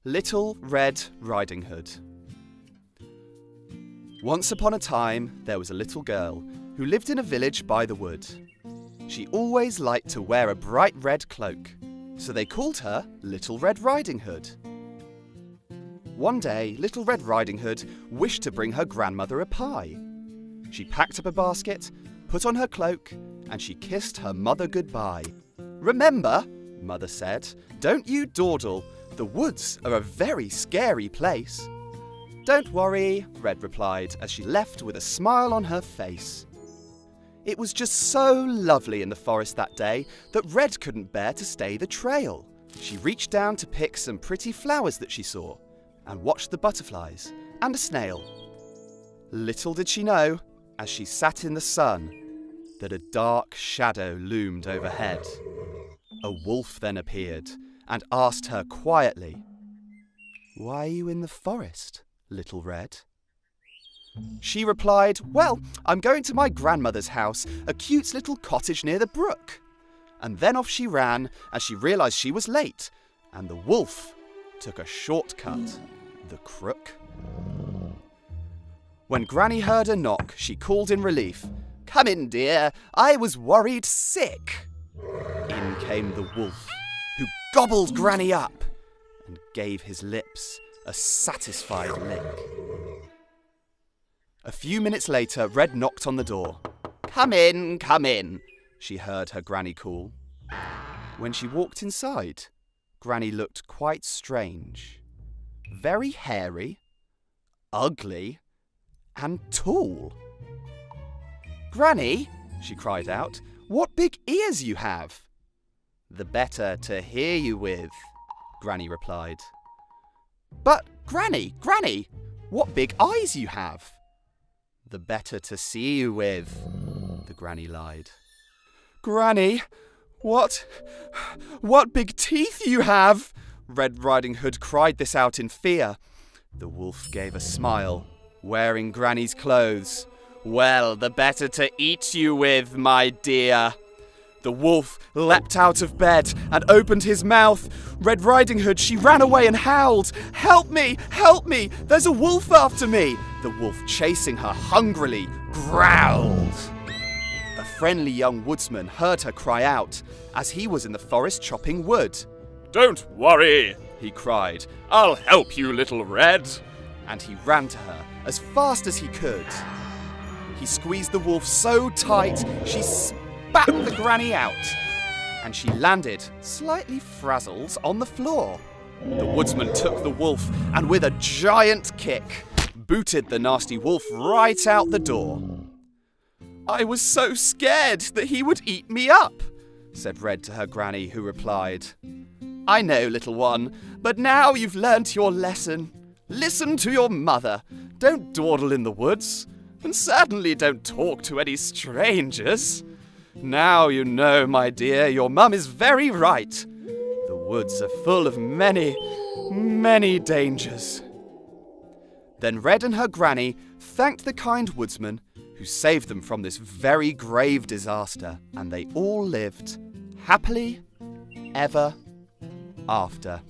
Little Red Riding Hood. Once upon a time, there was a little girl who lived in a village by the wood. She always liked to wear a bright red cloak, so they called her Little Red Riding Hood. One day, Little Red Riding Hood wished to bring her grandmother a pie. She packed up a basket, put on her cloak, and she kissed her mother goodbye. "Remember," Mother said, "don't you dawdle. The woods are a very scary place." "Don't worry," Red replied as she left with a smile on her face. It was just so lovely in the forest that day that Red couldn't bear to stay the trail. She reached down to pick some pretty flowers that she saw and watched the butterflies and a snail. Little did she know, as she sat in the sun, that a dark shadow loomed overhead. A wolf then appeared and asked her quietly, "Why are you in the forest, Little Red?" She replied, "Well, I'm going to my grandmother's house, a cute little cottage near the brook." And then off she ran as she realised she was late, and the wolf took a shortcut, the crook. When Granny heard her knock, she called in relief, "Come in, dear, I was worried sick." In came the wolf, who gobbled Granny up and gave his lips a satisfied lick. A few minutes later, Red knocked on the door. Come in, she heard her Granny call. When she walked inside, Granny looked quite strange. Very hairy, ugly, and tall. "Granny," she cried out, "what big ears you have!" "The better to hear you with," Granny replied. "But, Granny, what big eyes you have!" "The better to see you with," the Granny lied. "Granny, what big teeth you have!" Red Riding Hood cried this out in fear. The wolf gave a smile, wearing Granny's clothes. "Well, the better to eat you with, my dear." The wolf leapt out of bed and opened his mouth. Red Riding Hood, she ran away and howled, "Help me, there's a wolf after me." The wolf, chasing her hungrily, growled. A friendly young woodsman heard her cry out as he was in the forest chopping wood. "Don't worry," he cried, "I'll help you, Little Red." And he ran to her as fast as he could. He squeezed the wolf so tight she spat the Granny out, and she landed, slightly frazzled, on the floor. The woodsman took the wolf and with a giant kick booted the nasty wolf right out the door. "I was so scared that he would eat me up," said Red to her Granny, who replied, "I know, little one, but now you've learnt your lesson. Listen to your mother. Don't dawdle in the woods, and certainly don't talk to any strangers. Now you know, my dear, your mum is very right. The woods are full of many, many dangers." Then Red and her Granny thanked the kind woodsman who saved them from this very grave disaster, and they all lived happily ever after.